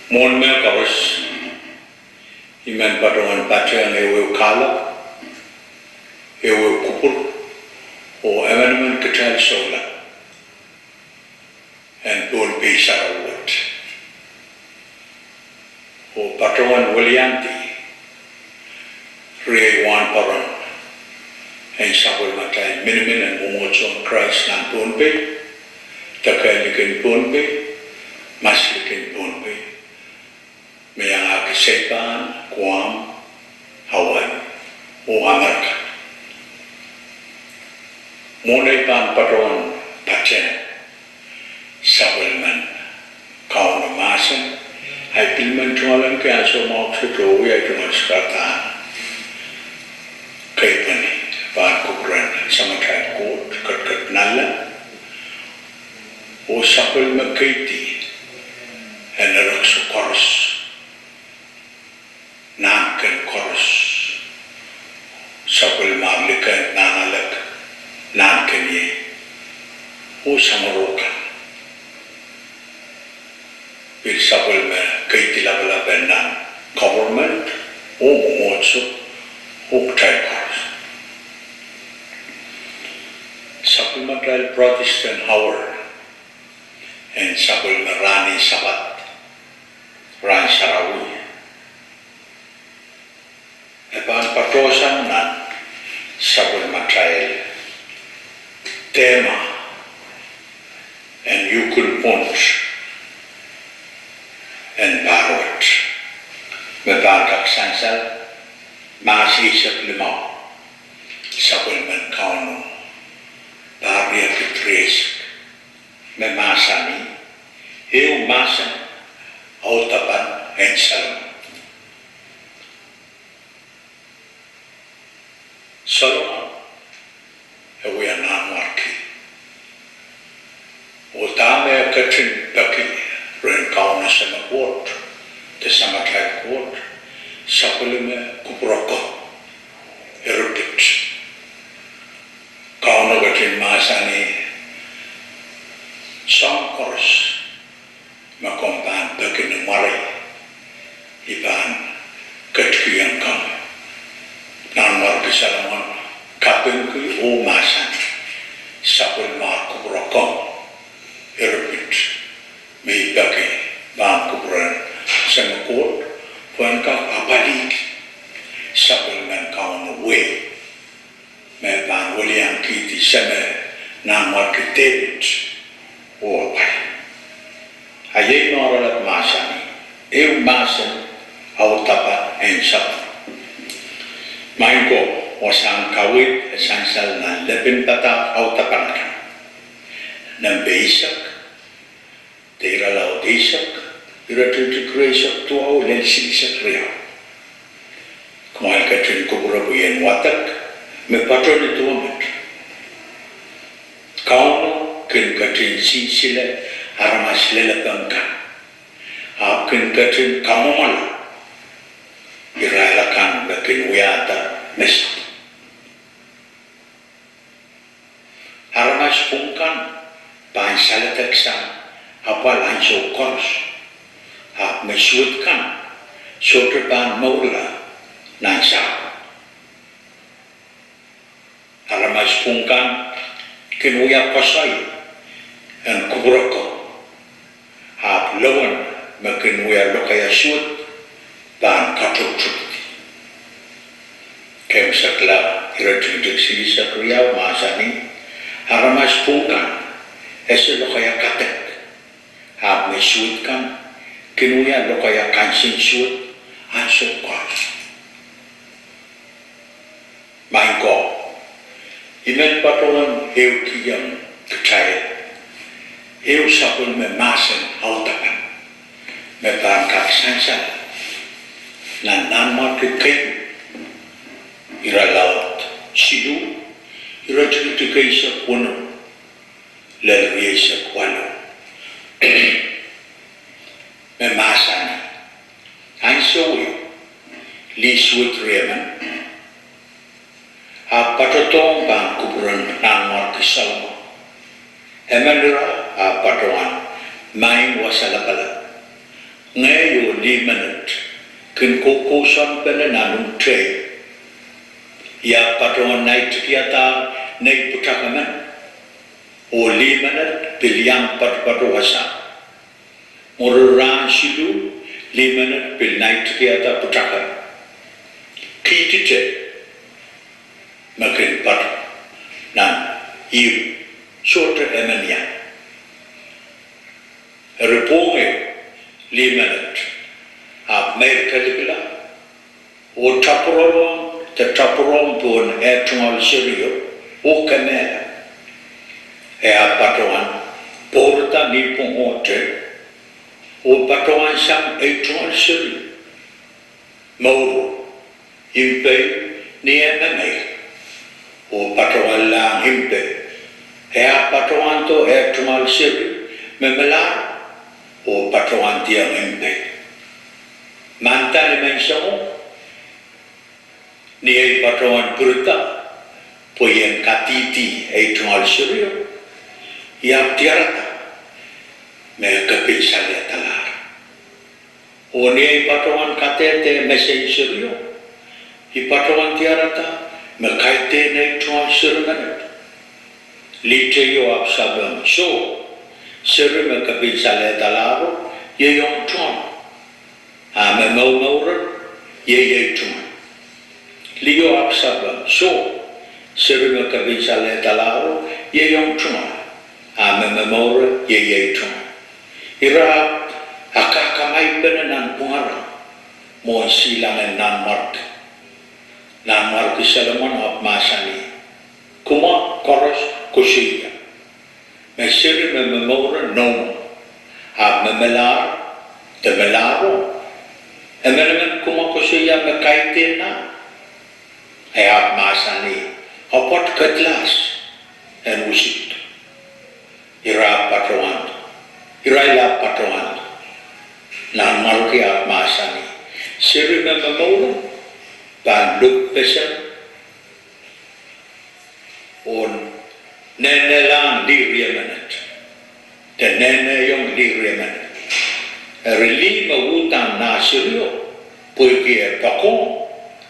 Mon me kawis iman patungan paca ewe kala ewe kupur o eman ketal sola and don be sarawat o patungan walianti re wan paran and sabul matai minimin and umochon Christ nan don be takalikin don be maslikin don be Mayang Sepan, Guam, Hawaii, o Amerika. Monay pan patron pachen, sabulman, kaun masan, ay pilman tumalan kaya so mawak sa tuwi ay tumaskatan. Kay pani, pan kukuran sa matay kot, kat nala, o sabulman kaiti, ay narak sa koros. Nankan koros sabul marlikan nanalak nankan ye o samarokan bil sabul me kay tilabala benan government o motso o tay koros sabul matral Protestant hour and sabul marani sabat ran sarawi Epan patosan nan sabul matrail tema and yukul punch and barwat meban kak sansal masih limau sabul man kaunu barya kitres memasani eu masan autapan and salam Solomon, we are not marquee. O dame katrin baki, ren kauna sama ward, the sama type ward, sapulime kubroko, erupit. Kauna katrin masani, song chorus, makompan baki numari, iban katkiyang kam. Nanmar Salomon kapengku o masan sapul mar kubrokong erupit me bagi bang kubran semukot puan ka abalik sapul man kaun we me bang walian kiti seme nanmar David o pai ayay noralat masan eu masan au tapa en sapul Maingko wasang kawit sansal na lebin tatak au tapanakan. Nang beisak, tira lau deisak, ira tutikresak tuau dan silisak riau. Kumail katrin kuburabuyan watak, mepatron itu amat. Kauno kin katrin sinsila haramas lelapangkan. Kin katrin kamamala. Iralakan bakin wiyata mesat. Haramas pungkan bahan salataksan apa langsung kors. Hap mesyutkan soterban maula nansap. Haramas pungkan kinuya pasay ang kuburako. Hap lawan makinuya lokaya syut dan katuk cukup. Kem sakla irajudik sili sakriya masani haramas pungkan eselo kaya katek hab mesyutkan kinuya lo kaya kansin syut ansuk kos. Maingko imen patungan heu kiyang kecaya heu sapul memasan autakan metan kak sansan nan nanmar kekei ira laut sidu ira cukup sa puno lalu sa kwalo memasani ansowi liswut reman patotong bang kuburan nanmar kesalmo emandra patoan main wasalapala ngayo limanat kin kokosan penananung tre ya paton night kiata nei putakaman o limanat pilyang patpato wasa murran shilu limanat pil night kiata putaka kitite makin pat nan iu shorter emania reponge limanat a merkadibla o tapurom te tapurom pun etungal sirio o kamela e a patoan porta ni pongote o patoan sam etungal sirio mauro impe ni emame o patoan lang impe e a patoan to etungal sirio memela o patoan tiang impe mantan mensamo ni ai patoan purta poyen katiti ai tungal sirio ya tiarata me kapil sale talar o ni ai patoan katete mesej sirio I patoan tiarata me kaite nei tungal sirio lite yo absabam so sirio me kapil sale talaro ye yong tungal me mau ye tungal Lio absaba so serunga kabisa le talaro ye yong tunga ame memora ye tunga ira akakamai benan pungara mo silang nan mark Salomon of masani kuma koros kusiya me seru me memora no ame melar te melaro emenemen kuma kusiya me kaite na Ayat masani hopot ketlas and usit ira ila patroan nan maruki at masani siri memamura ban luk pesan on nene lang liriamenet te nene yung liriamenet rili mawutan na sirio puiki pakong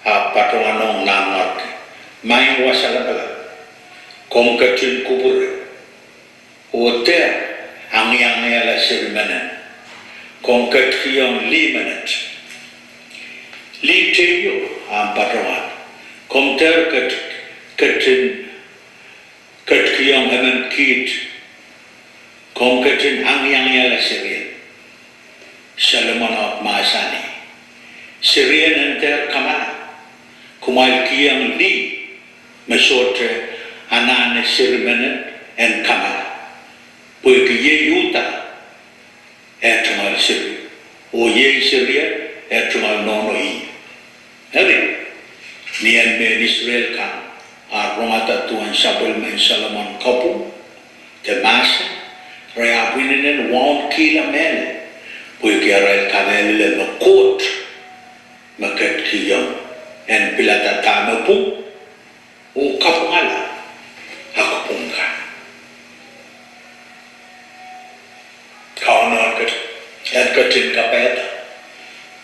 a patoanong nanmark main wasalabala komkatin kubur ote ang ala sirmanan komkat kiyong limanat liteyo ang patoan komter katin kat kiyong aman kit komkatin ang ala sirin Salomon of Masani Syrian enter kamana kumal kiyang li masotre anane sirmanen en kamala porque ye yuta etumal sir o ye siria etumal nono i hari nian me Israel kan a romata tuan sabul men Salomon kapu te mas rea winenen won kila mele porque ara kamele le kot makat kiyang en pilata tama po o kapungala ako pungka kaunan at katin kapeta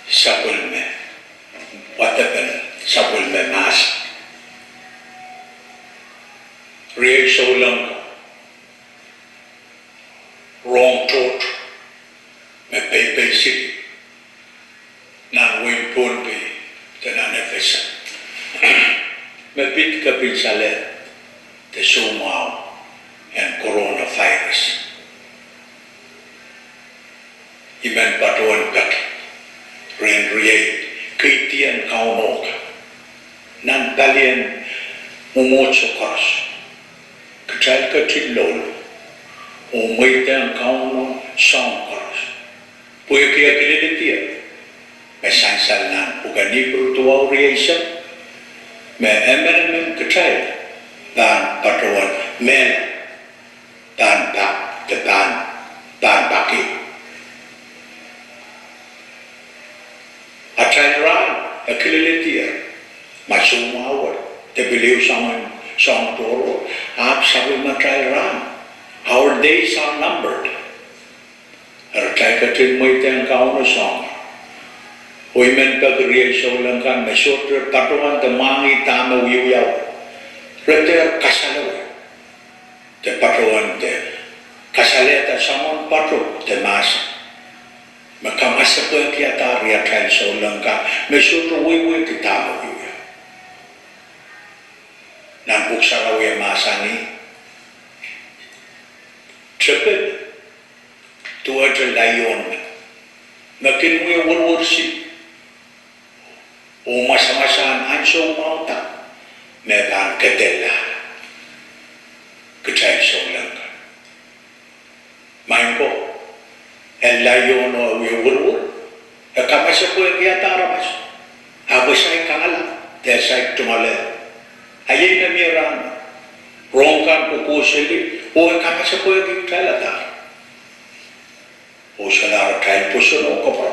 sapul me watapan sapul me mas riay solang wrong thought me pepe city na win pon pe tenan efesa me bit kapil sale te sumao and coronavirus iban patuan kat ren riay kitian kaunok nan kalian umocho kos kachal katilol umaitan kauno sang kos puya kaya kililitia mesansal nan ugani bertuau riaysa me emenemen kachal dan patuan men dan pak dan baki Atairan akililitia masumawat tebiliw sang toro sabi matairan our days are numbered Artai katin mo itang kauno song. Women pagriya sa ulang kan mesotre patuan te mangi tama wiyaw. Rete kasalaw. Te patuan te kasaleta samon patu te masa. Maka masa ko kia taria kai sa ulang kan mesotre wiyaw te tama wiyaw. Nampuk saraw ya masa ni. Cepet tua je layon. Makin mo yung worship. O masa-masaan ansong mau tak. Meban kedela. Kecai solang. Main ko. El layon o yung wurwur. Kamasa ko yung yata ramas. Abasay kangala. Desay tumale. Ayay na mirang. Rongkan ko kusili. O kamasa ko yung kalata. O salar kay puso no kopro.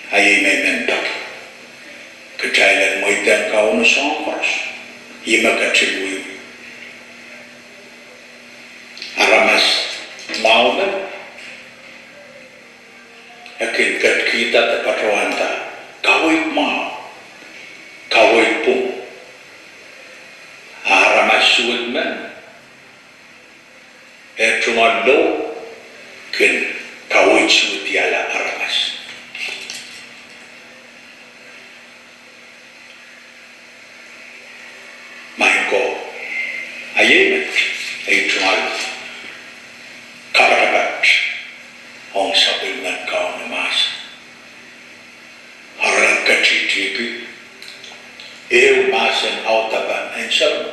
Ayay may mentak. Kecailan mo itang kauno songkos. Ima kacilwi. Aramas maunan. Akin kat kita tepatrawanta. Kawit mau. Kawit pun. Aramas suwit man. Trumalo. Kin kawit suwit yala aramas. Maiko ayay ay tumal kapatabat ang sabil man kao na masa. Harang kachitipi ew masan autaban ang sabi.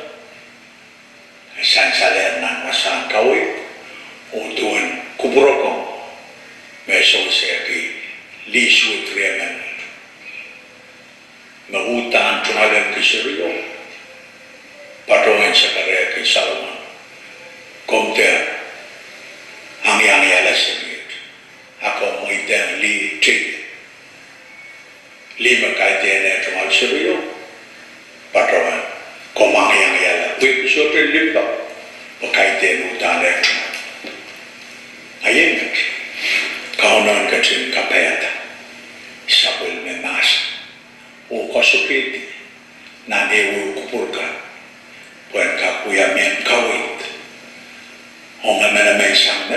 Sansaler ng masang kawit o tuwan kuburokong meso siya ki liswit reman. Mahutaan tumalang kisiriyo. Patungan sa karya kay Salomon. Komter, ang yang yala sigit. Ako mo itang li tig. Lima kaiten na tumal siriyo. Patungan, komang yang yala. Wip sotre limpa. O kaiten utan na tumal. Ayun kat. Kaunan katin kapayata. Sabul me mas. O kasukiti. Nanewu kupurka. Buat kaku yang kawit. Orang mana main sang